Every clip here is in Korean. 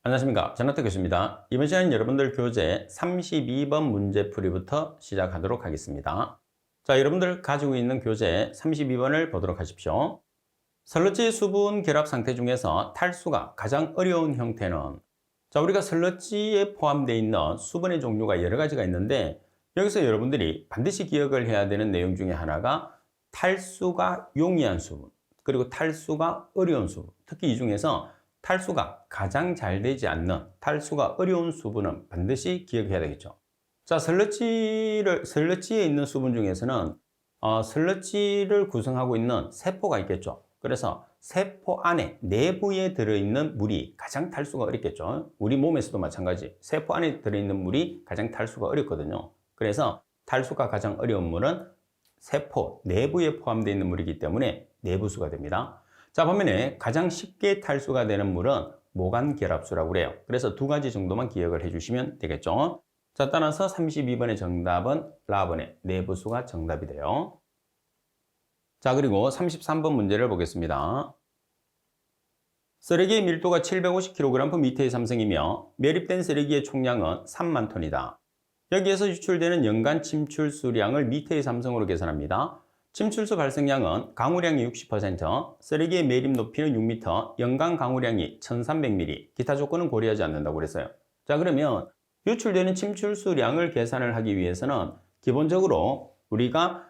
안녕하십니까. 전학태 교수입니다. 이번 시간은 여러분들 교재 32번 문제풀이부터 시작하도록 하겠습니다. 자, 여러분들 가지고 있는 교재 32번을 보도록 하십시오. 슬러지 수분 결합 상태 중에서 탈수가 가장 어려운 형태는, 자, 우리가 슬러지에 포함되어 있는 수분의 종류가 여러 가지가 있는데, 여기서 여러분들이 반드시 기억을 해야 되는 내용 중에 하나가 탈수가 용이한 수분, 그리고 탈수가 어려운 수분, 특히 이 중에서 탈수가 가장 잘 되지 않는, 탈수가 어려운 수분은 반드시 기억해야 되겠죠. 자, 슬러지에 있는 수분 중에서는 슬러지를 구성하고 있는 세포가 있겠죠. 그래서 세포 안에, 내부에 들어있는 물이 가장 탈수가 어렵겠죠. 우리 몸에서도 마찬가지. 세포 안에 들어있는 물이 가장 탈수가 어렵거든요. 그래서 탈수가 가장 어려운 물은 세포 내부에 포함되어 있는 물이기 때문에 내부수가 됩니다. 자, 반면에 가장 쉽게 탈수가 되는 물은 모간결합수라고 그래요. 그래서 두 가지 정도만 기억을 해주시면 되겠죠. 자, 따라서 32번의 정답은 라번의 내부수가 정답이 돼요. 자, 그리고 33번 문제를 보겠습니다. 쓰레기의 밀도가 750kg/m의 삼성이며 매립된 쓰레기의 총량은 3만 톤이다. 여기에서 유출되는 연간 침출수량을 미터의 삼성으로 계산합니다. 침출수 발생량은 강우량이 60%, 쓰레기의 매립 높이는 6m, 연간 강우량이 1300ml, 기타 조건은 고려하지 않는다고 그랬어요. 자, 그러면 유출되는 침출수량을 계산을 하기 위해서는 기본적으로 우리가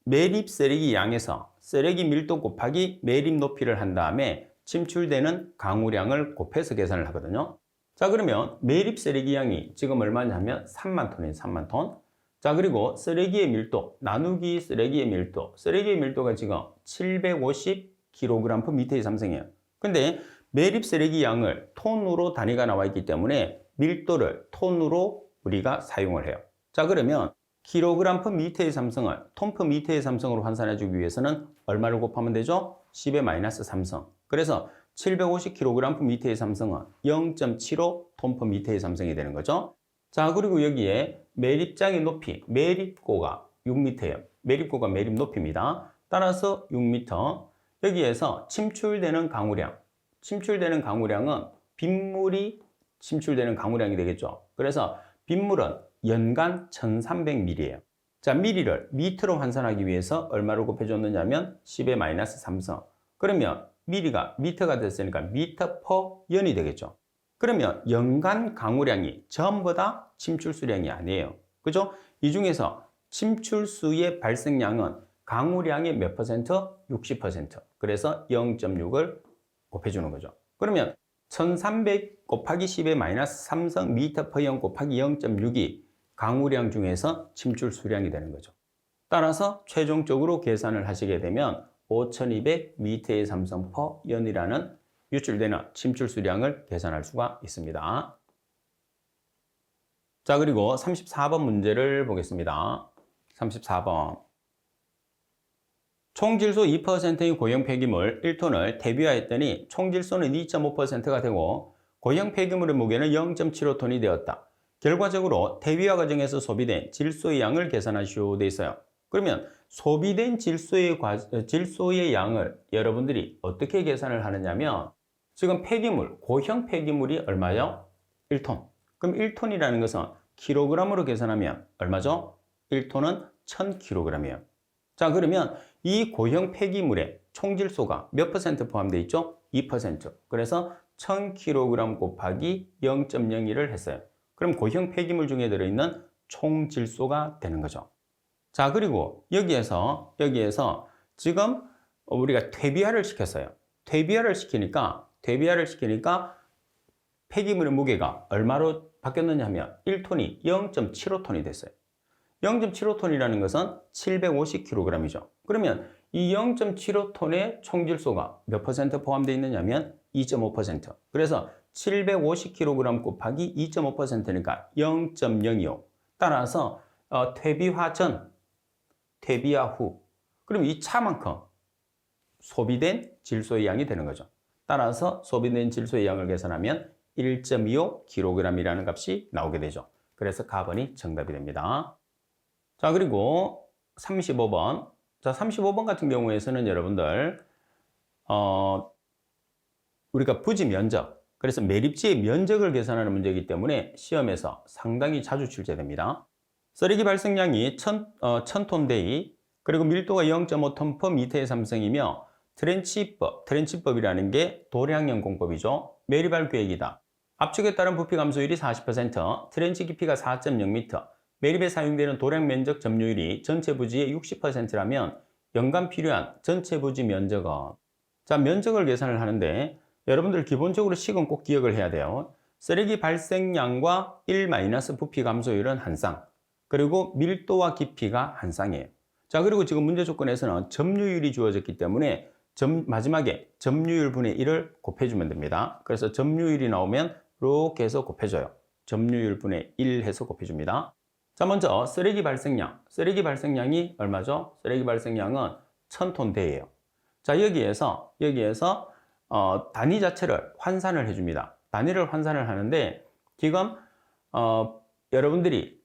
매립 쓰레기 양에서 쓰레기 밀도 곱하기 매립 높이를 한 다음에 침출되는 강우량을 곱해서 계산을 하거든요. 자, 그러면 매립 쓰레기 양이 지금 얼마냐면 3만 톤이에요. 3만 톤. 자, 그리고 쓰레기의 밀도, 나누기 쓰레기의 밀도. 쓰레기의 밀도가 지금 750kg/m의 삼성이에요. 근데 매립 쓰레기 양을 톤으로 단위가 나와 있기 때문에 밀도를 톤으로 우리가 사용을 해요. 자, 그러면 kg/m의 삼성을 톤/m의 삼성으로 환산해 주기 위해서는 얼마를 곱하면 되죠? 10의 마이너스 3성. 그래서 750kg/m의 삼성은 0.75 톤/m의 삼성이 되는 거죠. 자, 그리고 여기에 매립장의 높이, 매립고가 6m예요. 매립고가 매립 높이입니다. 따라서 6m. 여기에서 침출되는 강우량, 침출되는 강우량은 빗물이 침출되는 강우량이 되겠죠. 그래서 빗물은 연간 1300ml예요. 자, ml를 미터로 환산하기 위해서 얼마를 곱해줬느냐면 10의 마이너스 3성. 그러면 ml가 미터가 됐으니까 미터 퍼 연이 되겠죠. 그러면 연간 강우량이 전부 다 침출수량이 아니에요. 그죠? 이 중에서 침출수의 발생량은 강우량의 몇 퍼센트? 60%. 그래서 0.6을 곱해주는 거죠. 그러면 1300 곱하기 10의 마이너스 3성 미터 퍼 연 곱하기 0.6이 강우량 중에서 침출수량이 되는 거죠. 따라서 최종적으로 계산을 하시게 되면 5200 미터의 삼성 퍼 연이라는 유출되는 침출수량을 계산할 수가 있습니다. 자, 그리고 34번 문제를 보겠습니다. 34번. 총질소 2%의 고형 폐기물 1톤을 대비하였더니 총질소는 2.5%가 되고 고형 폐기물의 무게는 0.75톤이 되었다. 결과적으로 대비화 과정에서 소비된 질소의 양을 계산하시오 돼 있어요. 그러면 소비된 질소의 양을 여러분들이 어떻게 계산을 하느냐면 지금 폐기물, 고형 폐기물이 얼마요? 1톤. 그럼 1톤이라는 것은 킬로그램으로 계산하면 얼마죠? 1톤은 1000kg이에요. 자, 그러면 이 고형 폐기물의 총질소가 몇 퍼센트 포함되어 있죠? 2%. 그래서 1000kg 곱하기 0.01을 했어요. 그럼 고형 폐기물 중에 들어있는 총질소가 되는 거죠. 자, 그리고 여기에서 지금 우리가 퇴비화를 시켰어요. 퇴비화를 시키니까 폐기물의 무게가 얼마로 바뀌었느냐 하면 1톤이 0.75톤이 됐어요. 0.75톤이라는 것은 750kg이죠. 그러면 이 0.75톤의 총질소가 몇 퍼센트 포함되어 있느냐 하면 2.5%. 그래서 750kg 곱하기 2.5%니까 0.025. 따라서 퇴비화 전, 퇴비화 후. 그럼 이 차만큼 소비된 질소의 양이 되는 거죠. 따라서 소비된 질소의 양을 계산하면 1.25kg이라는 값이 나오게 되죠. 그래서 가번이 정답이 됩니다. 자, 그리고 35번. 자, 35번 같은 경우에서는 여러분들, 우리가 부지 면적, 그래서 매립지의 면적을 계산하는 문제이기 때문에 시험에서 상당히 자주 출제됩니다. 쓰레기 발생량이 1000톤/데이, 그리고 밀도가 0.5톤/m의 삼성이며 트렌치법이라는 게 도량형 공법이죠. 매립할 계획이다. 압축에 따른 부피 감소율이 40%, 트렌치 깊이가 4.0m, 매립에 사용되는 도량 면적 점유율이 전체 부지의 60%라면 연간 필요한 전체 부지 면적은, 자, 면적을 계산을 하는데 여러분들 기본적으로 식은 꼭 기억을 해야 돼요. 쓰레기 발생량과 1 부피 감소율은 한 쌍, 그리고 밀도와 깊이가 한 쌍이에요. 자, 그리고 지금 문제 조건에서는 점유율이 주어졌기 때문에 마지막에 점유율 분의 1을 곱해주면 됩니다. 그래서 점유율이 나오면 이렇게 해서 곱해줘요. 점유율 분의 1 해서 곱해줍니다. 자, 먼저 쓰레기 발생량. 쓰레기 발생량이 얼마죠? 쓰레기 발생량은 1000톤/데이예요. 자, 여기에서 단위 자체를 환산을 해줍니다. 단위를 환산을 하는데 지금 여러분들이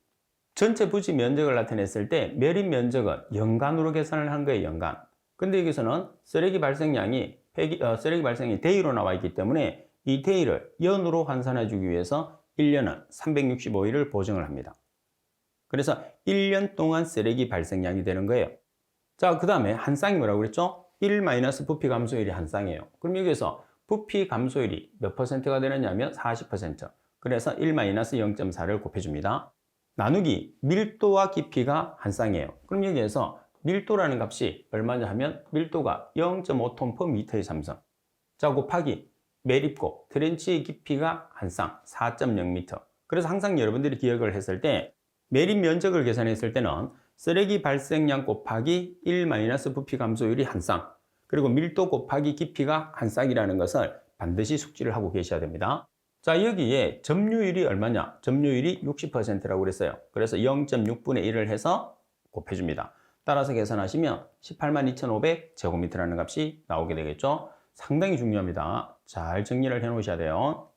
전체 부지 면적을 나타냈을 때 매립 면적은 연간으로 계산을 한 거예요. 연간. 근데 여기서는 쓰레기 발생량이 데이로 나와 있기 때문에 이 데이를 연으로 환산해 주기 위해서 1년은 365일을 보정을 합니다. 그래서 1년 동안 쓰레기 발생량이 되는 거예요. 자, 그 다음에 한 쌍이 뭐라고 그랬죠? 1 부피 감소율이 한 쌍이에요. 그럼 여기서 부피 감소율이 몇 %가 되느냐면 40%. 그래서 1 0.4를 곱해줍니다. 나누기 밀도와 깊이가 한 쌍이에요. 그럼 여기에서 밀도라는 값이 얼마냐 하면 밀도가 0.5톤/m의 삼성. 자, 곱하기 매립고 트렌치의 깊이가 한 쌍 4.0m. 그래서 항상 여러분들이 기억을 했을 때 매립 면적을 계산했을 때는 쓰레기 발생량 곱하기 1 부피 감소율이 한 쌍, 그리고 밀도 곱하기 깊이가 한 쌍이라는 것을 반드시 숙지를 하고 계셔야 됩니다. 자, 여기에 점유율이 얼마냐? 점유율이 60%라고 그랬어요. 그래서 0.6분의 1을 해서 곱해줍니다. 따라서 계산하시면 182,500제곱미터라는 값이 나오게 되겠죠. 상당히 중요합니다. 잘 정리를 해 놓으셔야 돼요.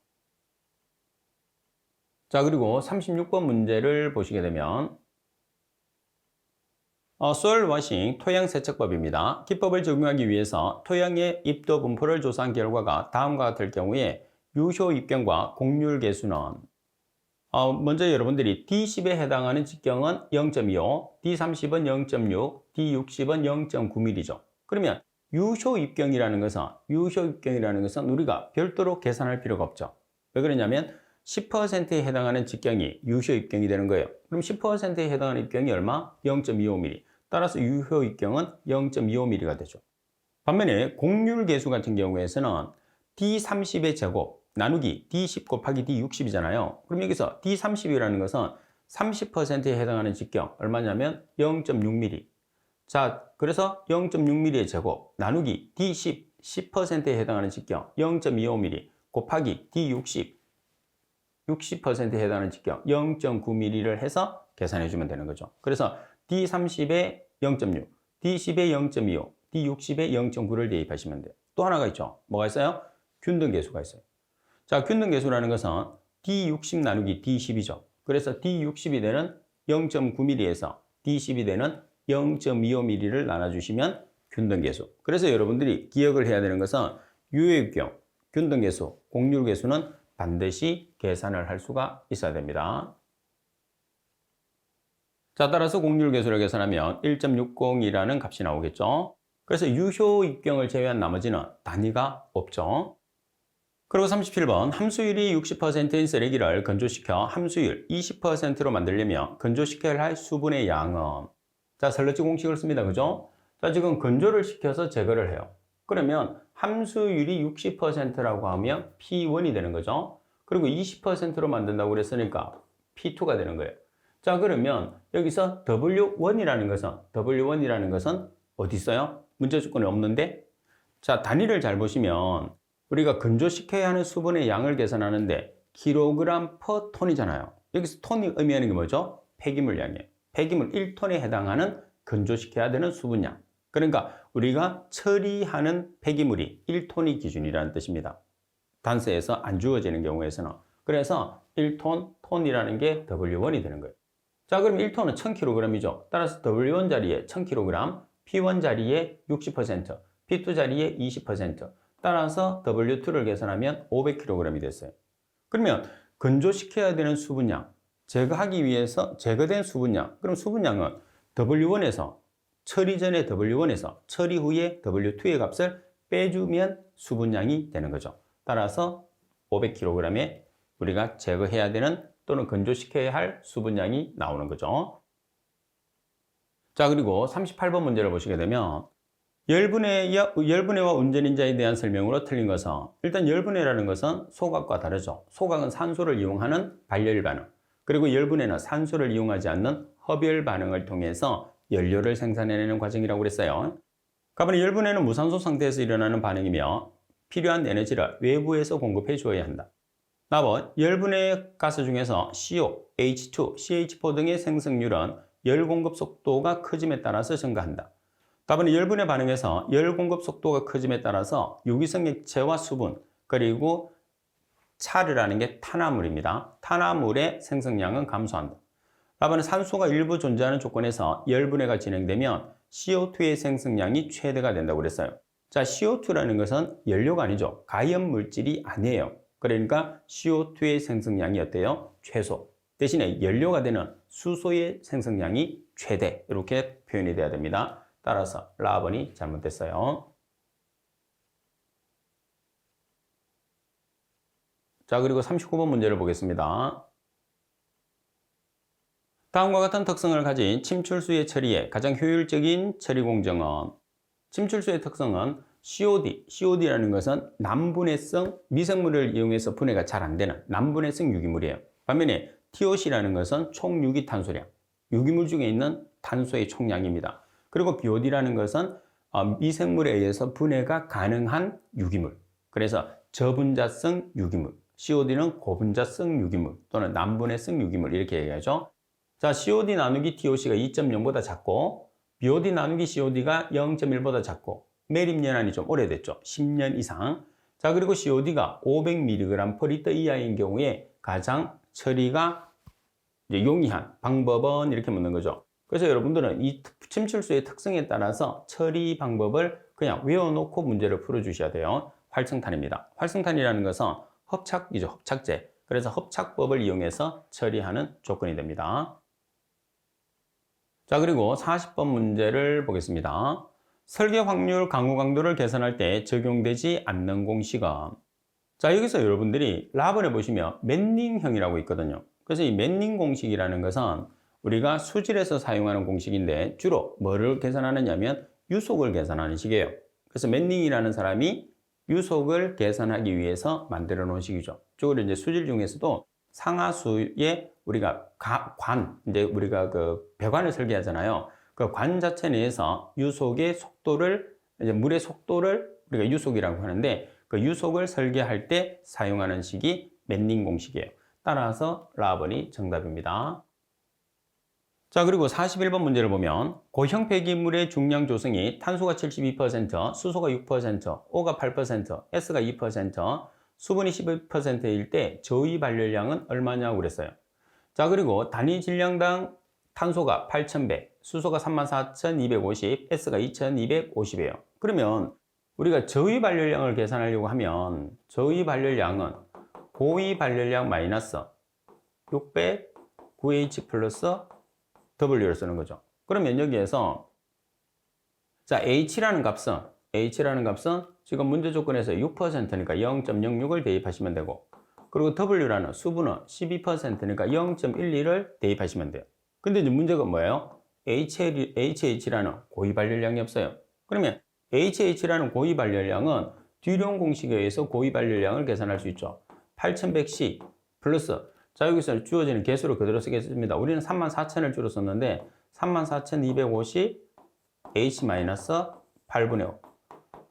자, 그리고 36번 문제를 보시게 되면 소일 워싱 토양 세척법입니다. 기법을 적용하기 위해서 토양의 입도 분포를 조사한 결과가 다음과 같을 경우에 유효 입경과 공률 계수는, 먼저 여러분들이 D10에 해당하는 직경은 0.25, D30은 0.6, D60은 0.9mm죠. 그러면 유효 입경이라는 것은 우리가 별도로 계산할 필요가 없죠. 왜 그러냐면 10%에 해당하는 직경이 유효 입경이 되는 거예요. 그럼 10%에 해당하는 입경이 얼마? 0.25mm. 따라서 유효 입경은 0.25mm가 되죠. 반면에 공률 계수 같은 경우에서는 D30의 제곱 나누기 D10 곱하기 D60이잖아요. 그럼 여기서 D30이라는 것은 30%에 해당하는 직경 얼마냐면 0.6mm. 자, 그래서 0.6mm의 제곱 나누기 D10 10%에 해당하는 직경 0.25mm 곱하기 D60 60%에 해당하는 직경 0.9mm를 해서 계산해 주면 되는 거죠. 그래서 D30에 0.6, D10에 0.25, D60에 0.9를 대입하시면 돼요. 또 하나가 있죠. 뭐가 있어요? 균등계수가 있어요. 자, 균등계수라는 것은 D60 나누기 D10이죠. 그래서 D60이 되는 0.9mm에서 D10이 되는 0.25mm를 나눠주시면 균등계수. 그래서 여러분들이 기억을 해야 되는 것은 유효입경, 균등계수, 공률계수는 반드시 계산을 할 수가 있어야 됩니다. 자, 따라서 공률계수를 계산하면 1.60이라는 값이 나오겠죠. 그래서 유효 입경을 제외한 나머지는 단위가 없죠. 그리고 37번 함수율이 60%인 쓰레기를 건조시켜 함수율 20%로 만들려면 건조시켜야 할 수분의 양은, 자, 설레지 공식을 씁니다. 그죠? 자, 지금 건조를 시켜서 제거를 해요. 그러면 함수율이 60%라고 하면 P1이 되는 거죠. 그리고 20%로 만든다고 그랬으니까 P2가 되는 거예요. 자, 그러면 여기서 W1이라는 것은 어디 있어요? 문제 조건이 없는데? 자, 단위를 잘 보시면 우리가 건조시켜야 하는 수분의 양을 계산하는데 kg per 톤이잖아요. 여기서 톤이 의미하는 게 뭐죠? 폐기물 양이에요. 폐기물 1톤에 해당하는 건조시켜야 되는 수분량. 그러니까 우리가 처리하는 폐기물이 1톤이 기준이라는 뜻입니다. 단서에서 안 주어지는 경우에서는. 그래서 1톤, 톤이라는 게 W1이 되는 거예요. 자, 그럼 1톤은 1000kg이죠. 따라서 W1 자리에 1000kg, P1 자리에 60%, P2 자리에 20%, 따라서 W2를 계산하면 500kg이 됐어요. 그러면 건조시켜야 되는 수분량, 제거하기 위해서 제거된 수분량, 그럼 수분량은 W1에서 처리 전에 W1에서 처리 후에 W2의 값을 빼주면 수분량이 되는 거죠. 따라서 500kg에 우리가 제거해야 되는 또는 건조시켜야 할 수분량이 나오는 거죠. 자, 그리고 38번 문제를 보시게 되면 열분해와 운전인자에 대한 설명으로 틀린 것은, 일단 열분해라는 것은 소각과 다르죠. 소각은 산소를 이용하는 발열 반응, 그리고 열분해는 산소를 이용하지 않는 흡열 반응을 통해서 연료를 생산해내는 과정이라고 그랬어요. 그러면 열분해는 무산소 상태에서 일어나는 반응이며 필요한 에너지를 외부에서 공급해 주어야 한다. 답은 열분해 가스 중에서 CO, H2, CH4 등의 생성률은 열 공급 속도가 커짐에 따라서 증가한다. 답은 열분해 반응에서 열 공급 속도가 커짐에 따라서 유기성 액체와 수분, 그리고 차르라는 게 탄화물입니다. 탄화물의 생성량은 감소한다. 답은 산소가 일부 존재하는 조건에서 열분해가 진행되면 CO2의 생성량이 최대가 된다고 그랬어요. 자, CO2라는 것은 연료가 아니죠. 가연 물질이 아니에요. 그러니까 CO2의 생성량이 어때요? 최소. 대신에 연료가 되는 수소의 생성량이 최대. 이렇게 표현이 돼야 됩니다. 따라서 라번이 잘못됐어요. 자, 그리고 39번 문제를 보겠습니다. 다음과 같은 특성을 가진 침출수의 처리에 가장 효율적인 처리 공정은, 침출수의 특성은 COD라는 것은 남분해성 미생물을 이용해서 분해가 잘 안 되는 남분해성 유기물이에요. 반면에 TOC라는 것은 총 유기탄소량, 유기물 중에 있는 탄소의 총량입니다. 그리고 BOD라는 것은 미생물에 의해서 분해가 가능한 유기물, 그래서 저분자성 유기물, COD는 고분자성 유기물 또는 남분해성 유기물 이렇게 얘기하죠. 자, COD 나누기 TOC가 2.0보다 작고 BOD 나누기 COD가 0.1보다 작고 매립 연한이 좀 오래됐죠. 10년 이상. 자, 그리고 COD가 500mg/L 이하인 경우에 가장 처리가 용이한 방법은 이렇게 묻는 거죠. 그래서 여러분들은 이 침출수의 특성에 따라서 처리 방법을 그냥 외워놓고 문제를 풀어주셔야 돼요. 활성탄입니다. 활성탄이라는 것은 hợp착이죠. hợp착제. 그래서 hợp착법을 이용해서 처리하는 조건이 됩니다. 자, 그리고 40번 문제를 보겠습니다. 설계 확률 강우 강도를 계산할 때 적용되지 않는 공식은, 자, 여기서 여러분들이 라번에 보시면 맨닝형이라고 있거든요. 그래서 이 맨닝 공식이라는 것은 우리가 수질에서 사용하는 공식인데 주로 뭐를 계산하느냐면 유속을 계산하는 식이에요. 그래서 맨닝이라는 사람이 유속을 계산하기 위해서 만들어 놓은 식이죠. 주로 이제 수질 중에서도 상하수에 우리가 이제 우리가 그 배관을 설계하잖아요. 그 관 자체 내에서 유속의 속도를, 이제 물의 속도를 우리가 유속이라고 하는데 그 유속을 설계할 때 사용하는 식이 맨닝 공식이에요. 따라서 라번이 정답입니다. 자, 그리고 41번 문제를 보면 고형 폐기물의 중량 조성이 탄소가 72%, 수소가 6%, O가 8%, S가 2%, 수분이 12%일 때 저위 발열량은 얼마냐고 그랬어요. 자, 그리고 단위 질량당 탄소가 8,100, 수소가 34,250, S가 2,250이에요. 그러면 우리가 저위 발열량을 계산하려고 하면 저위 발열량은 고위 발열량 마이너스 600 9H 플러스 W를 쓰는 거죠. 그러면 여기에서 자, H라는 값은 지금 문제 조건에서 6%니까 0.06을 대입하시면 되고, 그리고 W라는 수분은 12%니까 0.12를 대입하시면 돼요. 근데 이제 문제가 뭐예요? HH라는 고위 발열량이 없어요. 그러면 HH라는 고위 발열량은 뒤론 공식에 의해서 고위 발열량을 계산할 수 있죠. 8100C 플러스, 자, 여기서 주어지는 개수를 그대로 쓰겠습니다. 우리는 34,000을 주로 썼는데 34,250 H-8분의 5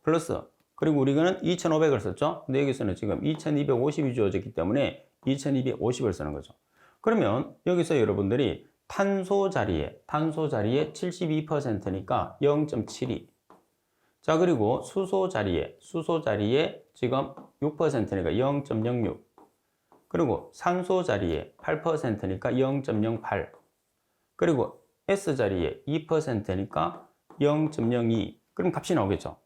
플러스, 그리고 우리는 2,500을 썼죠. 근데 여기서는 지금 2,250이 주어졌기 때문에 2,250을 쓰는 거죠. 그러면 여기서 여러분들이 탄소 자리에 72%니까 0.72. 자, 그리고 수소 자리에 지금 6%니까 0.06. 그리고 산소 자리에 8%니까 0.08. 그리고 S 자리에 2%니까 0.02. 그럼 값이 나오겠죠.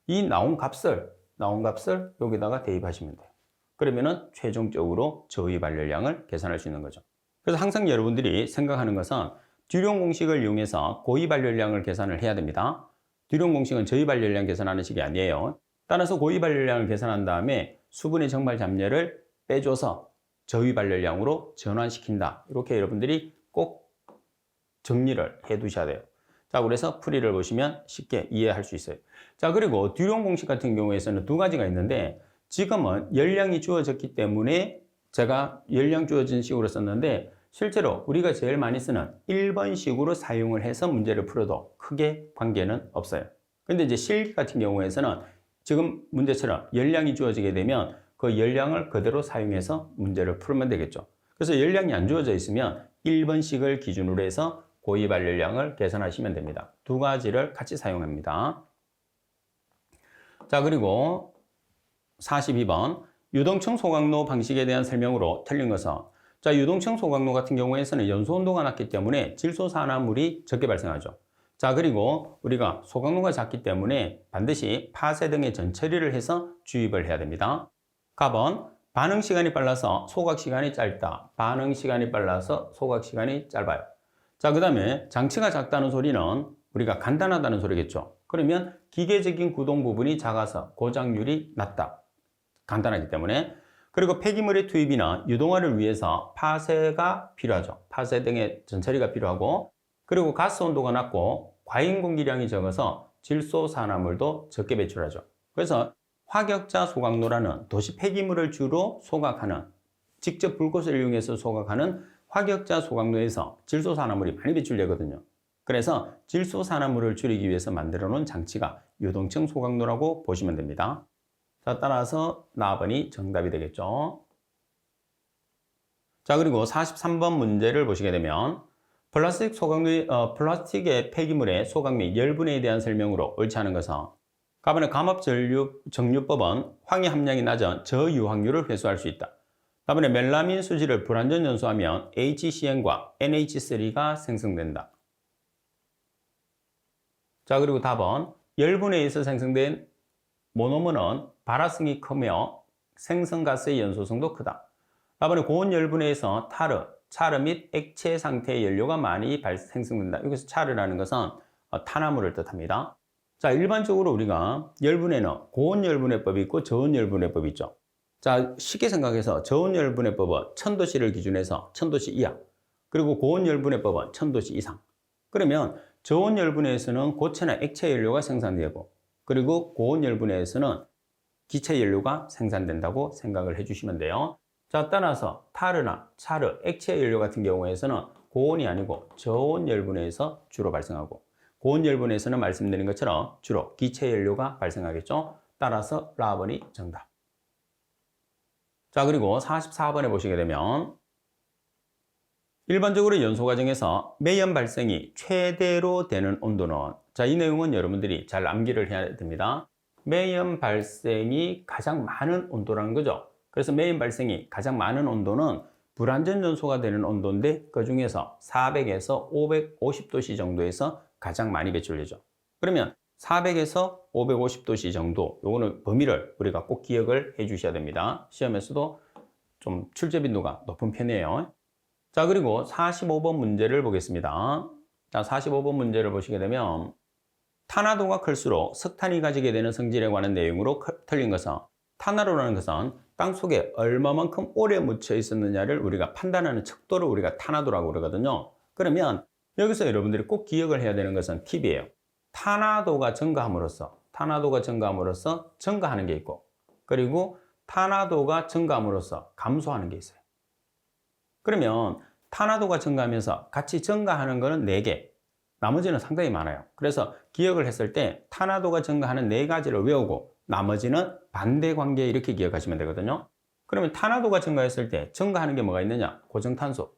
이 나온 값을 나온 값을 여기다가 대입하시면 돼요. 그러면은 최종적으로 저위 발열량을 계산할 수 있는 거죠. 그래서 항상 여러분들이 생각하는 것은 듀론 공식을 이용해서 고위 발열량을 계산을 해야 됩니다. 듀론 공식은 저위 발열량 계산하는 식이 아니에요. 따라서 고위 발열량을 계산한 다음에 수분의 정발 잡례를 빼줘서 저위 발열량으로 전환시킨다. 이렇게 여러분들이 꼭 정리를 해 두셔야 돼요. 자, 그래서 풀이를 보시면 쉽게 이해할 수 있어요. 자, 그리고 듀론 공식 같은 경우에서는 두 가지가 있는데 지금은 열량이 주어졌기 때문에 제가 열량 주어진 식으로 썼는데 실제로 우리가 제일 많이 쓰는 1번식으로 사용을 해서 문제를 풀어도 크게 관계는 없어요. 근데 이제 실기 같은 경우에서는 지금 문제처럼 열량이 주어지게 되면 그 열량을 그대로 사용해서 문제를 풀면 되겠죠. 그래서 열량이 안 주어져 있으면 1번식을 기준으로 해서 고위 발열량을 계산하시면 됩니다. 두 가지를 같이 사용합니다. 자, 그리고 42번 유동층 소각로 방식에 대한 설명으로 틀린 것은 자, 유동층 소각로 같은 경우에서는 연소 온도가 낮기 때문에 질소산화물이 적게 발생하죠. 자, 그리고 우리가 소각로가 작기 때문에 반드시 파쇄 등의 전처리를 해서 주입을 해야 됩니다. 답은 반응 시간이 빨라서 소각 시간이 짧다. 반응 시간이 빨라서 소각 시간이 짧아요. 자, 그 다음에 장치가 작다는 소리는 우리가 간단하다는 소리겠죠. 그러면 기계적인 구동 부분이 작아서 고장률이 낮다. 간단하기 때문에. 그리고 폐기물의 투입이나 유동화를 위해서 파쇄가 필요하죠. 파쇄 등의 전처리가 필요하고 그리고 가스 온도가 낮고 과잉 공기량이 적어서 질소산화물도 적게 배출하죠. 그래서 화격자 소각로라는 도시 폐기물을 주로 소각하는 직접 불꽃을 이용해서 소각하는 화격자 소각로에서 질소산화물이 많이 배출되거든요. 그래서 질소산화물을 줄이기 위해서 만들어 놓은 장치가 유동층 소각로라고 보시면 됩니다. 자, 따라서 4번이 정답이 되겠죠. 자, 그리고 43번 문제를 보시게 되면 플라스틱의 폐기물의 소각 및 열분해에 대한 설명으로 옳지 않은 것은 가번의 감압정류법은 황해 함량이 낮은 저유황유를 회수할 수 있다. 다음에 멜라민 수지를 불완전 연소하면 HCn과 NH3가 생성된다. 자, 그리고 답은 열분해에서 생성된 모노머는 발화성이 크며 생성가스의 연소성도 크다. 답은 고온 열분해에서 차르 및 액체 상태의 연료가 많이 생성된다. 여기서 차르라는 것은 탄화물을 뜻합니다. 자, 일반적으로 우리가 열분해는 고온 열분해법이 있고 저온 열분해법이 있죠. 자, 쉽게 생각해서 저온 열분해법은 1000도씨를 기준해서 1000도씨 이하, 그리고 고온 열분해법은 1000도씨 이상. 그러면 저온 열분해에서는 고체나 액체 연료가 생산되고 그리고 고온 열분해에서는 기체 연료가 생산된다고 생각을 해주시면 돼요. 자, 따라서 타르나 차르, 액체 연료 같은 경우에서는 고온이 아니고 저온 열분해에서 주로 발생하고 고온 열분해에서는 말씀드린 것처럼 주로 기체 연료가 발생하겠죠. 따라서 라번이 정답. 자, 그리고 44번에 보시게 되면 일반적으로 연소 과정에서 매연 발생이 최대로 되는 온도는 자, 이 내용은 여러분들이 잘 암기를 해야 됩니다. 매연 발생이 가장 많은 온도라는 거죠. 그래서 매연 발생이 가장 많은 온도는 불완전 연소가 되는 온도인데 그 중에서 400에서 550도씨 정도에서 가장 많이 배출되죠. 그러면 400에서 550도씨 정도, 요거는 범위를 우리가 꼭 기억을 해 주셔야 됩니다. 시험에서도 좀 출제 빈도가 높은 편이에요. 자, 그리고 45번 문제를 보겠습니다. 자, 45번 문제를 보시게 되면 탄화도가 클수록 석탄이 가지게 되는 성질에 관한 내용으로 틀린 것은 탄화도라는 것은 땅속에 얼마만큼 오래 묻혀 있었느냐를 우리가 판단하는 척도를 우리가 탄화도라고 그러거든요. 그러면 여기서 여러분들이 꼭 기억을 해야 되는 것은 팁이에요. 탄화도가 증가함으로써 증가하는 게 있고 그리고 탄화도가 증가함으로써 감소하는 게 있어요. 그러면 탄화도가 증가하면서 같이 증가하는 거는 4개, 나머지는 상당히 많아요. 그래서 기억을 했을 때 탄화도가 증가하는 4가지를 외우고 나머지는 반대 관계 이렇게 기억하시면 되거든요. 그러면 탄화도가 증가했을 때 증가하는 게 뭐가 있느냐? 고정탄소,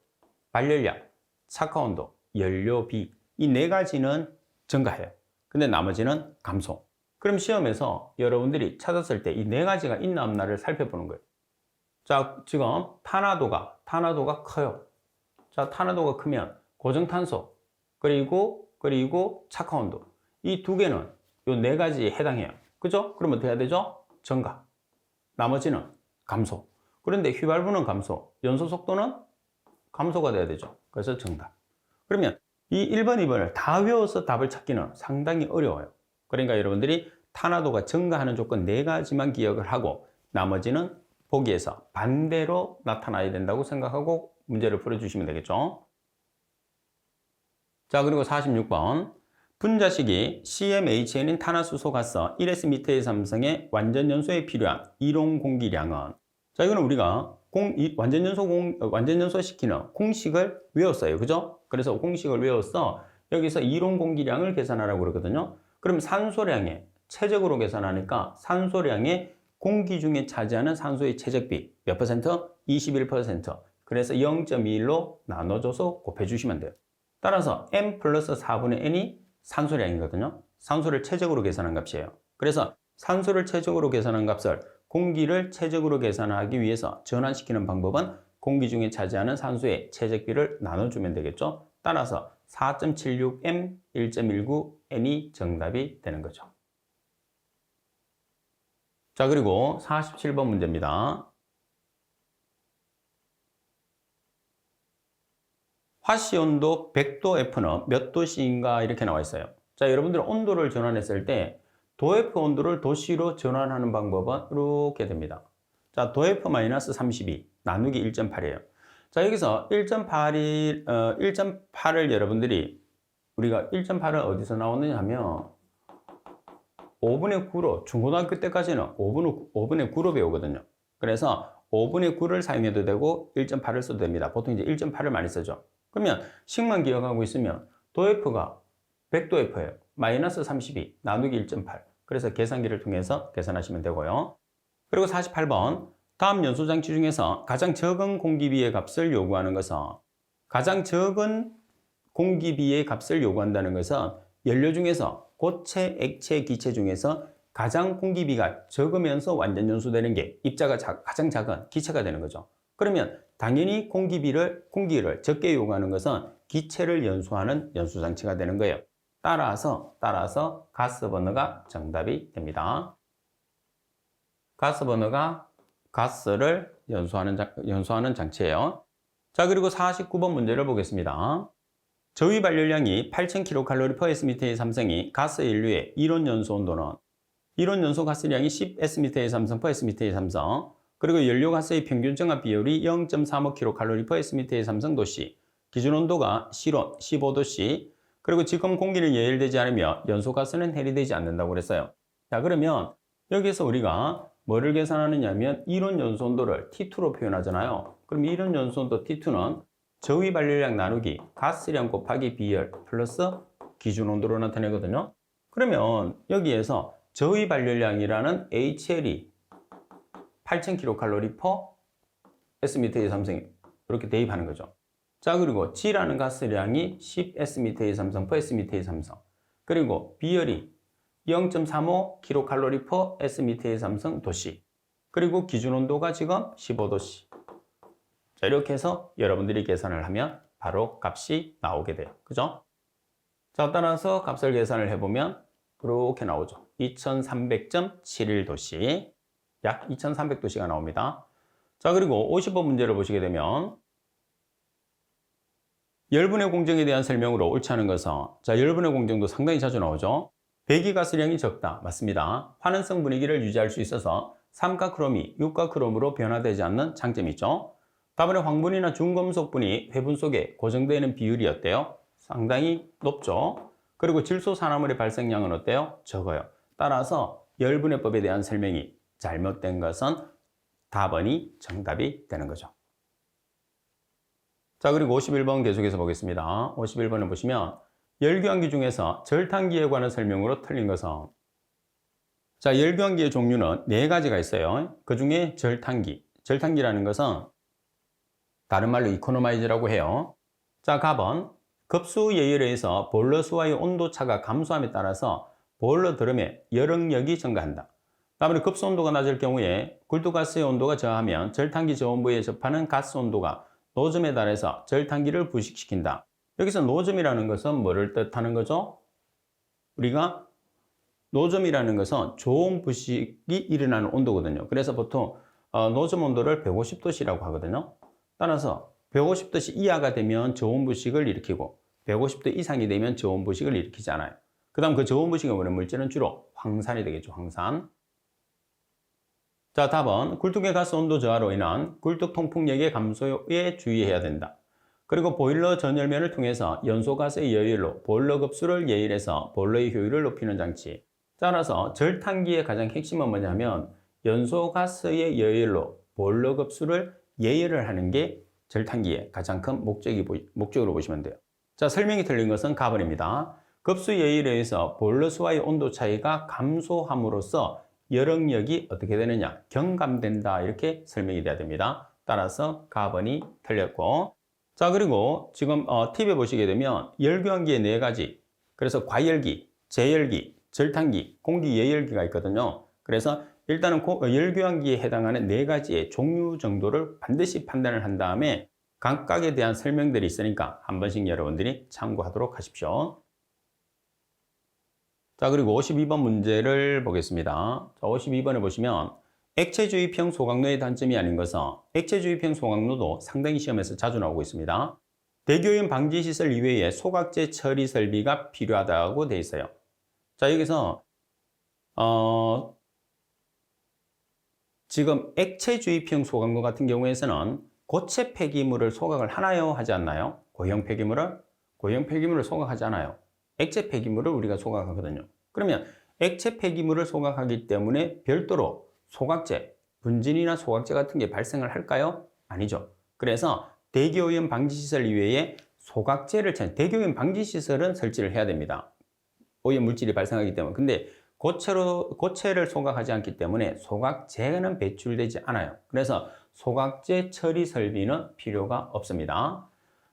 발열량, 착화온도, 연료비 이 4가지는 증가해요. 근데 나머지는 감소. 그럼 시험에서 여러분들이 찾았을 때 이 4가지가 있나 없나를 살펴보는 거예요. 자, 지금 탄화도가 커요. 자, 탄화도가 크면 고정탄소 그리고 착화온도 이 2개는 요 4가지에 해당해요. 그죠? 그럼 어떻게 해야 되죠? 증가, 나머지는 감소. 그런데 휘발유는 감소, 연소 속도는 감소가 돼야 되죠. 그래서 정답. 그러면 이 1번, 2번을 다 외워서 답을 찾기는 상당히 어려워요. 그러니까 여러분들이 탄화도가 증가하는 조건 4가지만 기억을 하고 나머지는 보기에서 반대로 나타나야 된다고 생각하고 문제를 풀어주시면 되겠죠. 자, 그리고 46번. 분자식이 CmHn인 탄화수소가스 1S의 삼성의 완전 연소에 필요한 이론 공기량은, 자, 이거는 우리가 완전 연소 시키는 공식을 외웠어요. 그죠? 그래서 공식을 외웠어. 여기서 이론 공기량을 계산하라고 그러거든요. 그럼 산소량에 최적으로 계산하니까 산소량에 공기 중에 차지하는 산소의 최적비 몇 퍼센트? 21%. 그래서 0.21로 나눠줘서 곱해주시면 돼요. 따라서 m 플러스 4분의 n이 산소량이거든요. 산소를 최적으로 계산한 값이에요. 그래서 산소를 최적으로 계산한 값을 공기를 최적으로 계산하기 위해서 전환시키는 방법은 공기 중에 차지하는 산소의 최적비를 나눠주면 되겠죠. 따라서 4.76m, 1.19n이 정답이 되는 거죠. 자, 그리고 47번 문제입니다. 화씨 온도 100도 F는 몇 도씨인가 이렇게 나와 있어요. 자, 여러분들 온도를 전환했을 때 도 F 온도를 도씨로 전환하는 방법은 이렇게 됩니다. 자, 도 F-32 나누기 1.8이에요. 자, 여기서 1.8을 여러분들이 우리가 1.8은 어디서 나오느냐 하면 5분의 9로 중고등학교 때까지는 5분의 9로 배우거든요. 그래서 5분의 9를 사용해도 되고 1.8을 써도 됩니다. 보통 이제 1.8을 많이 쓰죠. 그러면 식만 기억하고 있으면 도 F가 100도 F예요. 마이너스 32 나누기 1.8. 그래서 계산기를 통해서 계산하시면 되고요. 그리고 48번. 다음 연소장치 중에서 가장 적은 공기비의 값을 요구하는 것은, 가장 적은 공기비의 값을 요구한다는 것은 연료 중에서 고체, 액체, 기체 중에서 가장 공기비가 적으면서 완전 연소되는 게 입자가 가장 작은 기체가 되는 거죠. 그러면 당연히 공기를 적게 요구하는 것은 기체를 연소하는 연소장치가 되는 거예요. 따라서 가스버너가 정답이 됩니다. 가스버너가 가스를 연소하는 장치예요. 자, 그리고 49번 문제를 보겠습니다. 저위 발열량이 8000kcal/s의 삼성이 가스 연료의 이론 연소 온도는, 이론 연소 가스량이 10s의 삼성 per-s의 삼성, 그리고 연료 가스의 평균 정합 비율이 0.35kcal/s의 삼성 도씨, 기준 온도가 실온 15도씨, 그리고 지금 공기는 예열되지 않으며 연소 가스는 해리되지 않는다고 그랬어요. 자, 그러면 여기서 우리가 뭐를 계산하느냐 하면 이론 연소 온도를 T2로 표현하잖아요. 그럼 이론 연소 온도 T2는 저위 발열량 나누기 가스량 곱하기 비열 플러스 기준 온도로 나타내거든요. 그러면 여기에서 저위 발열량이라는 HL이 8000kcal/s의 삼성이 이렇게 대입하는 거죠. 자, 그리고 G라는 가스량이 10s의 삼성 per-s의 삼성, 그리고 비열이 0.35kcal/s의 삼성 도씨, 그리고 기준 온도가 지금 15도씨. 자, 이렇게 해서 여러분들이 계산을 하면 바로 값이 나오게 돼요. 그죠? 자, 따라서 값을 계산을 해보면 이렇게 나오죠. 2300.71도씨, 약 2300도씨가 나옵니다. 자, 그리고 50번 문제를 보시게 되면 열분의 공정에 대한 설명으로 옳지 않은 것은, 자, 열분의 공정도 상당히 자주 나오죠. 배기가스량이 적다. 맞습니다. 환원성 분위기를 유지할 수 있어서 삼가크롬이 육가크롬으로 변화되지 않는 장점이 있죠. 다음에 황분이나 중금속분이 회분 속에 고정되는 비율이 어때요? 상당히 높죠. 그리고 질소산화물의 발생량은 어때요? 적어요. 따라서 열분해법에 대한 설명이 잘못된 것은 답번이 정답이 되는 거죠. 자, 그리고 51번 계속해서 보겠습니다. 51번을 보시면 열교환기 중에서 절탄기에 관한 설명으로 틀린 것은, 자, 열교환기의 종류는 4가지가 있어요. 그 중에 절탄기라는 것은 다른 말로 이코노마이즈라고 해요. 자, 갑은 급수 예열에 의해서 보일러 수와의 온도차가 감소함에 따라서 보일러 드럼의 열응력이 증가한다. 다음에 급수 온도가 낮을 경우에 굴두가스의 온도가 저하면 절탄기 저온부에 접하는 가스 온도가 노점에 달해서 절탄기를 부식시킨다. 여기서 노점이라는 것은 뭐를 뜻하는 거죠? 우리가 노점이라는 것은 저온 부식이 일어나는 온도거든요. 그래서 보통 노점 온도를 150도씨라고 하거든요. 따라서 150도씨 이하가 되면 저온 부식을 일으키고 150도 이상이 되면 저온 부식을 일으키지 않아요. 그 다음 그 저온 부식에 오는 물질은 주로 황산이 되겠죠. 황산. 자, 답은 굴뚝의 가스 온도 저하로 인한 굴뚝 통풍력의 감소에 주의해야 된다. 그리고 보일러 전열면을 통해서 연소가스의 여율로 보일러 급수를 예일해서 보일러의 효율을 높이는 장치. 따라서 절탄기의 가장 핵심은 뭐냐면 연소가스의 여율로 보일러 급수를 예열을 하는 게 절탄기의 가장 큰 목적으로 보시면 돼요. 자, 설명이 틀린 것은 가번입니다. 급수 예열에 의해서 보일러 수와의 온도 차이가 감소함으로써 열응력이 어떻게 되느냐? 경감된다. 이렇게 설명이 돼야 됩니다. 따라서 가번이 틀렸고, 자, 그리고 지금 팁에 보시게 되면 열교환기의 4가지, 그래서 과열기, 제열기, 절탄기, 공기 예열기가 있거든요. 그래서 일단은 열교환기에 해당하는 4가지의 종류 정도를 반드시 판단을 한 다음에 각각에 대한 설명들이 있으니까 한 번씩 여러분들이 참고하도록 하십시오. 자, 그리고 52번 문제를 보겠습니다. 자, 52번에 보시면 액체주입형 소각로의 단점이 아닌 것은 액체주입형 소각로도 상당히 시험에서 자주 나오고 있습니다. 대기오염 방지 시설 이외에 소각제 처리 설비가 필요하다고 되어 있어요. 자, 여기서 지금 액체주입형 소각로 같은 경우에서는 고체 폐기물을 소각을 하나요? 하지 않나요? 고형 폐기물을 소각하지 않아요. 액체 폐기물을 우리가 소각하거든요. 그러면 액체 폐기물을 소각하기 때문에 별도로 소각제, 분진이나 소각제 같은 게 발생을 할까요? 아니죠. 그래서 대기오염 방지시설 이외에 소각제를 대기오염 방지시설은 설치를 해야 됩니다. 오염 물질이 발생하기 때문에. 근데 고체를 소각하지 않기 때문에 소각제는 배출되지 않아요. 그래서 소각제 처리 설비는 필요가 없습니다.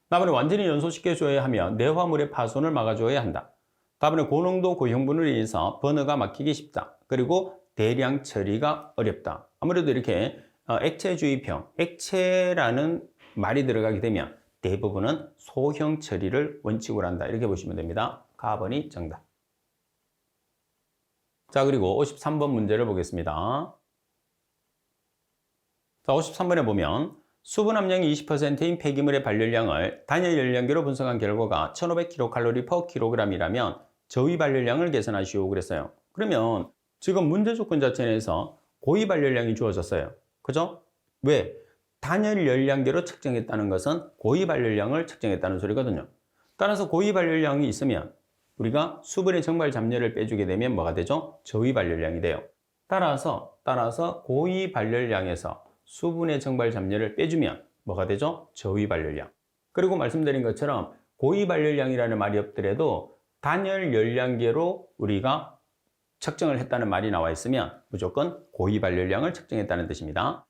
다음에 완전히 연소시켜줘야 하며 내화물의 파손을 막아줘야 한다. 다음에 고농도 고형분으로 인해서 버너가 막히기 쉽다. 그리고 대량 처리가 어렵다. 아무래도 이렇게 액체주입형, 액체라는 말이 들어가게 되면 대부분은 소형 처리를 원칙으로 한다. 이렇게 보시면 됩니다. 가번이 정답. 자, 그리고 53번 문제를 보겠습니다. 자, 53번에 보면 수분 함량이 20%인 폐기물의 발열량을 단열 열량계로 분석한 결과가 1500kcal/kg이라면 저위 발열량을 계산하시오 그랬어요. 그러면 지금 문제 조건 자체에서 고위 발열량이 주어졌어요. 그죠? 왜? 단열 열량계로 측정했다는 것은 고위 발열량을 측정했다는 소리거든요. 따라서 고위 발열량이 있으면 우리가 수분의 정발 잡열을 빼주게 되면 뭐가 되죠? 저위 발열량이 돼요. 따라서 고위 발열량에서 수분의 정발 잡열을 빼주면 뭐가 되죠? 저위 발열량. 그리고 말씀드린 것처럼 고위 발열량이라는 말이 없더라도 단열 열량계로 우리가 측정을 했다는 말이 나와 있으면 무조건 고위 발열량을 측정했다는 뜻입니다.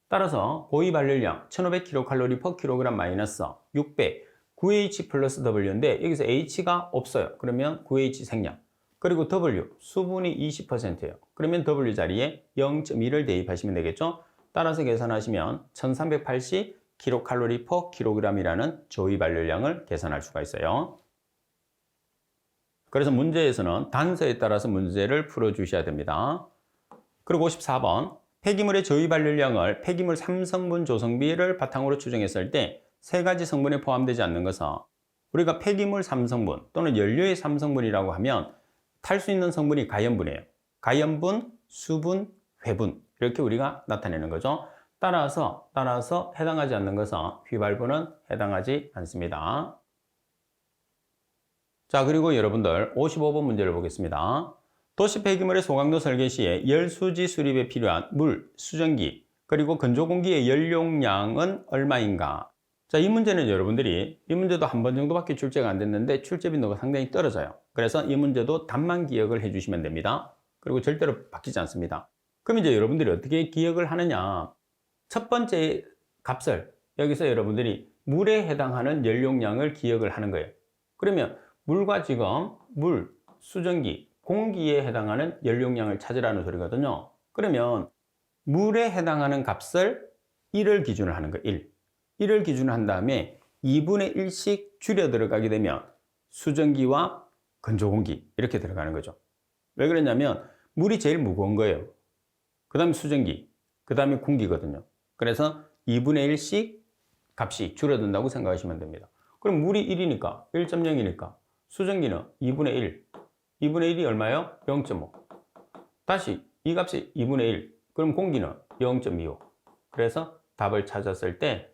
따라서 고위 발열량 1500kcal/kg 마이너스 600 9H 플러스 W인데 여기서 H가 없어요. 그러면 9H 생략. 그리고 W 수분이 20%예요. 그러면 W 자리에 0.2를 대입하시면 되겠죠. 따라서 계산하시면 1380kcal/kg이라는 저위 발열량을 계산할 수가 있어요. 그래서 문제에서는 단서에 따라서 문제를 풀어주셔야 됩니다. 그리고 54번 폐기물의 저위 발열량을 폐기물 3성분 조성비를 바탕으로 추정했을 때 세 가지 성분에 포함되지 않는 것은 우리가 폐기물 3성분 또는 연료의 3성분이라고 하면 탈 수 있는 성분이 가연분이에요. 가연분, 수분, 회분 이렇게 우리가 나타내는 거죠. 따라서 해당하지 않는 것은 휘발분은 해당하지 않습니다. 자, 그리고 여러분들 55번 문제를 보겠습니다. 도시 폐기물의 소각로 설계 시에 열수지 수립에 필요한 물, 수증기, 그리고 건조공기의 연용량은 얼마인가? 자, 이 문제는 여러분들이 이 문제도 한 번 정도밖에 출제가 안 됐는데 출제 빈도가 상당히 떨어져요. 그래서 이 문제도 답만 기억을 해주시면 됩니다. 그리고 절대로 바뀌지 않습니다. 그럼 이제 여러분들이 어떻게 기억을 하느냐? 첫 번째 값을 여기서 여러분들이 물에 해당하는 연용량을 기억을 하는 거예요. 그러면 물과 지금 물, 수증기, 공기에 해당하는 연용량을 찾으라는 소리거든요. 그러면 물에 해당하는 값을 1을 기준으로 하는 거예요. 1을 기준으로 한 다음에 2분의 1씩 줄여 들어가게 되면 수증기와 건조공기 이렇게 들어가는 거죠. 왜 그랬냐면 물이 제일 무거운 거예요. 그 다음에 수증기, 그 다음에 공기거든요. 그래서 2분의 1씩 값이 줄어든다고 생각하시면 됩니다. 그럼 물이 1이니까 1.0이니까 수증기는 2분의 1. 2분의 1이 얼마예요? 0.5. 다시 이 값이 2분의 1. 그럼 공기는 0.25. 그래서 답을 찾았을 때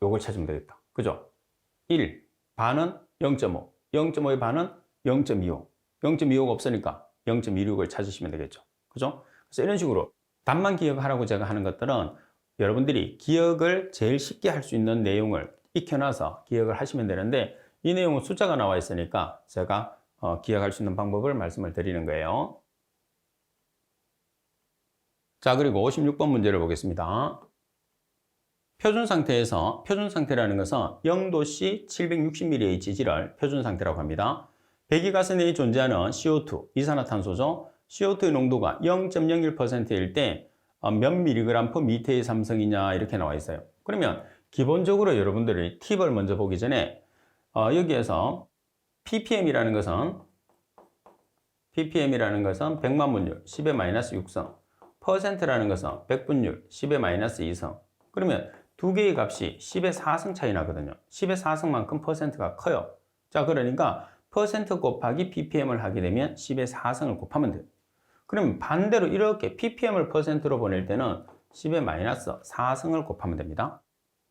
요걸 찾으면 되겠다. 그죠? 1, 반은 0.5. 0.5의 반은 0.25. 0.25가 없으니까 0.26을 찾으시면 되겠죠. 그죠? 그래서 이런 식으로 답만 기억하라고 제가 하는 것들은 여러분들이 기억을 제일 쉽게 할 수 있는 내용을 익혀놔서 기억을 하시면 되는데 이 내용은 숫자가 나와 있으니까 제가 기억할 수 있는 방법을 말씀을 드리는 거예요. 자, 그리고 56번 문제를 보겠습니다. 표준 상태에서, 표준 상태라는 것은 0도씨 760mHg를 표준 상태라고 합니다. 배기가스 내에 존재하는 CO2, 이산화탄소죠. CO2의 농도가 0.01%일 때 몇 mg per 미터의 삼성이냐 이렇게 나와 있어요. 그러면 기본적으로 여러분들이 팁을 먼저 보기 전에 여기에서 ppm이라는 것은 100만 분율 10의 -6성, 퍼센트라는 것은 100분율 10의 -2성. 그러면 두 개의 값이 10의 4성 차이 나거든요. 10의 4성만큼 퍼센트가 커요. 자, 그러니까 퍼센트 곱하기 ppm을 하게 되면 10의 4성을 곱하면 돼요. 그럼 반대로 이렇게 ppm을 퍼센트로 보낼 때는 10의 -4성을 곱하면 됩니다.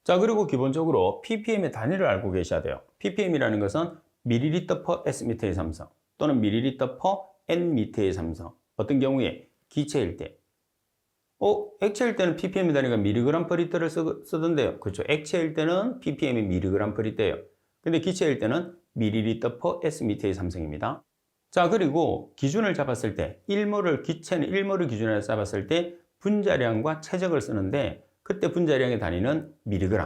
자, 그리고 기본적으로 ppm의 단위를 알고 계셔야 돼요. ppm이라는 것은 ml per sm의 삼성 또는 ml per nm의 삼성. 어떤 경우에 기체일 때. 액체일 때는 ppm의 단위가 mg per liter를 쓰던데요. 그렇죠. 액체일 때는 ppm이 mg per liter예요. 근데 기체일 때는 ml per s의 삼성입니다. 자, 그리고 기준을 잡았을 때 기체는 1몰을 기준으로 잡았을 때 분자량과 최적을 쓰는데 그때 분자량의 단위는 mg,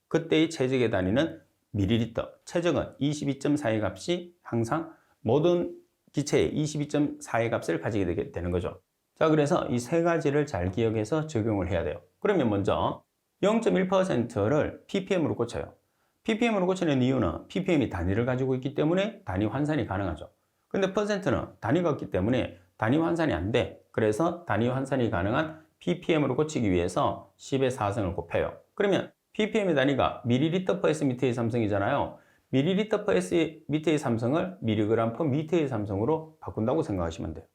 그때의 최적의 단위는 ml, 최적은 22.4의 값이 항상 모든 기체의 22.4의 값을 가지게 되는 거죠. 자, 그래서 이 세 가지를 잘 기억해서 적용을 해야 돼요. 그러면 먼저 0.1%를 ppm으로 고쳐요. ppm으로 고치는 이유는 ppm이 단위를 가지고 있기 때문에 단위 환산이 가능하죠. 근데 퍼센트는 단위가 없기 때문에 단위 환산이 안 돼. 그래서 단위 환산이 가능한 ppm으로 고치기 위해서 10의 4성을 곱해요. 그러면 ppm의 단위가 ml per s의 삼성이잖아요. ml per s의 삼성을 mg per m의 삼성으로 바꾼다고 생각하시면 돼요.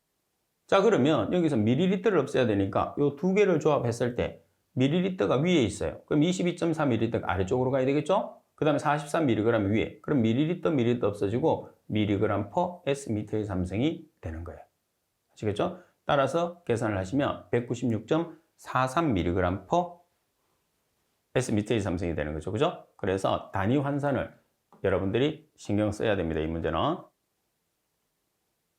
자, 그러면 여기서 ml를 없애야 되니까 이 두 개를 조합했을 때 ml가 위에 있어요. 그럼 22.4ml가 아래쪽으로 가야 되겠죠? 그 다음에 43mg 위에. 그럼 ml 없어지고 mg per s의 삼성이 되는 거예요. 아시겠죠? 따라서 계산을 하시면 196.43mg per s의 삼성이 되는 거죠. 그죠? 그래서 단위 환산을 여러분들이 신경 써야 됩니다. 이 문제는.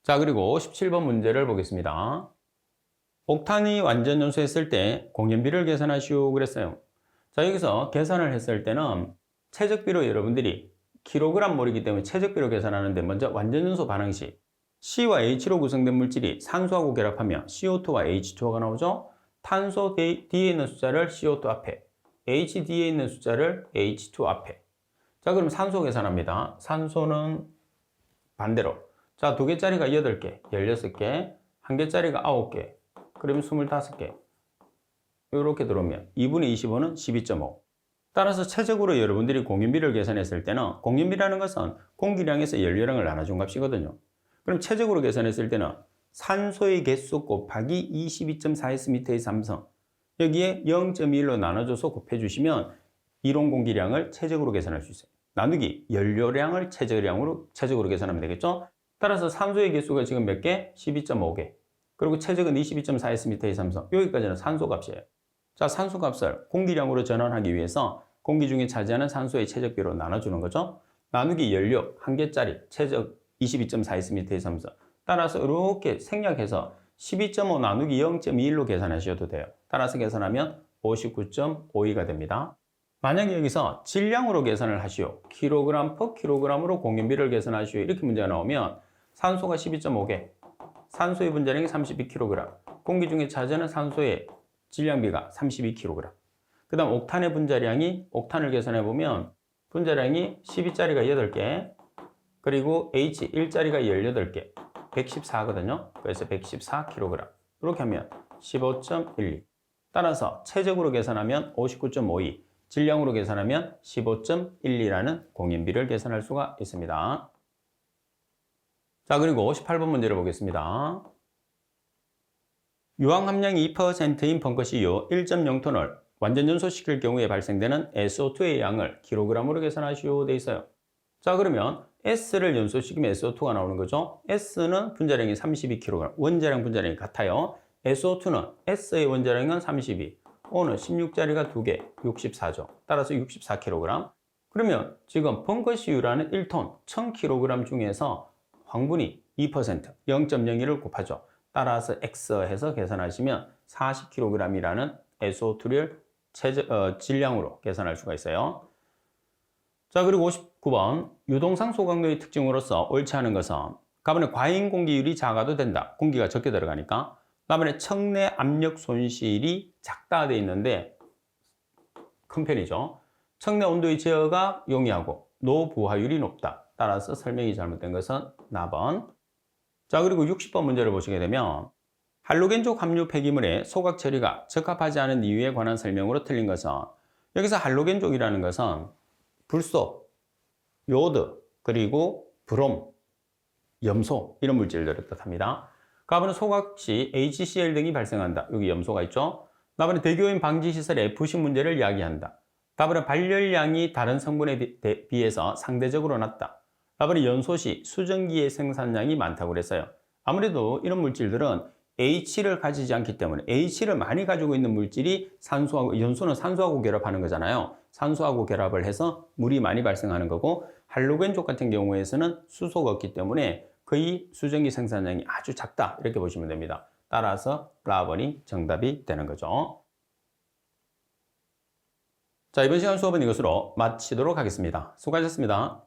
자, 그리고 17번 문제를 보겠습니다. 옥탄이 완전 연소했을 때 공연비를 계산하시오 그랬어요. 자, 여기서 계산을 했을 때는 최적비로 여러분들이 kg몰이기 때문에 최적비로 계산하는데 먼저 완전 연소 반응식 C와 H로 구성된 물질이 산소하고 결합하면 CO2와 H2O가 나오죠. 탄소 D에 있는 숫자를 CO2 앞에, HD에 있는 숫자를 H2 앞에. 자, 그럼 산소 계산합니다. 산소는 반대로. 자, 2개짜리가 8개, 16개, 1개짜리가 9개, 그러면 25개. 이렇게 들어오면 2분의 25는 12.5. 따라서 최적으로 여러분들이 공연비를 계산했을 때는 공연비라는 것은 공기량에서 연료량을 나눠준 값이거든요. 그럼 최적으로 계산했을 때는 산소의 개수 곱하기 22.4S의 삼성 여기에 0.1로 나눠줘서 곱해주시면 이론 공기량을 최적으로 계산할 수 있어요. 나누기 연료량을 최적으로 계산하면 되겠죠? 따라서 산소의 개수가 지금 몇 개? 12.5개. 그리고 최적은 22.4S의 삼성. 여기까지는 산소 값이에요. 자, 산소 값을 공기량으로 전환하기 위해서 공기 중에 차지하는 산소의 최적비로 나눠주는 거죠. 나누기 연료 1개짜리 최적 22.4S의 삼성. 따라서 이렇게 생략해서 12.5 나누기 0.21로 계산하셔도 돼요. 따라서 계산하면 59.52가 됩니다. 만약에 여기서 질량으로 계산을 하시오. kg per kg으로 공연비를 계산하시오. 이렇게 문제가 나오면 산소가 12.5개, 산소의 분자량이 32kg, 공기 중에 차지하는 산소의 질량비가 32kg. 그 다음 옥탄의 분자량이, 옥탄을 계산해보면 분자량이 12짜리가 8개, 그리고 H 일자리가 18개, 114거든요. 그래서 114kg. 이렇게 하면 15.12. 따라서 체적으로 계산하면 59.52, 질량으로 계산하면 15.12라는 공인비를 계산할 수가 있습니다. 자, 그리고 58번 문제를 보겠습니다. 유황 함량이 2%인 벙커CU 1.0톤을 완전 연소시킬 경우에 발생되는 SO2의 양을 킬로그램으로 계산하시오 돼 있어요. 자, 그러면 S를 연소시키면 SO2가 나오는 거죠. S는 분자량이 32kg, 원자량 분자량이 같아요. SO2는 S의 원자량은 32, O는 16자리가 2개, 64죠. 따라서 64kg. 그러면 지금 벙커CU라는 1톤 1000kg 중에서 황분이 2%, 0.01을 곱하죠. 따라서 X 해서 계산하시면 40kg이라는 SO2를 질량으로 계산할 수가 있어요. 자, 그리고 59번 유동상 소각로의 특징으로서 옳지 않은 것은 가번에 과잉 공기율이 작아도 된다. 공기가 적게 들어가니까. 가번에 척내 압력 손실이 작다 돼 있는데 큰 편이죠. 척내 온도의 제어가 용이하고 노부하율이 높다. 따라서 설명이 잘못된 것은 나번. 자, 그리고 60번 문제를 보시게 되면 할로겐족 함유 폐기물의 소각 처리가 적합하지 않은 이유에 관한 설명으로 틀린 것은 여기서 할로겐족이라는 것은 불소, 요드, 그리고 브롬, 염소 이런 물질들을 뜻합니다. 가번은 소각 시 HCl 등이 발생한다. 여기 염소가 있죠. 가번은 대교인 방지 시설의 F식 문제를 이야기한다. 가번은 발열량이 다른 성분에 비해서 상대적으로 낮다. 가번은 연소 시 수증기의 생산량이 많다고 그랬어요. 아무래도 이런 물질들은 H를 가지지 않기 때문에 H를 많이 가지고 있는 물질이 산소하고, 연소는 산소하고 결합하는 거잖아요. 산소하고 결합을 해서 물이 많이 발생하는 거고, 할로겐족 같은 경우에서는 수소가 없기 때문에 거의 수증기 생산량이 아주 작다 이렇게 보시면 됩니다. 따라서 라번이 정답이 되는 거죠. 자, 이번 시간 수업은 이것으로 마치도록 하겠습니다. 수고하셨습니다.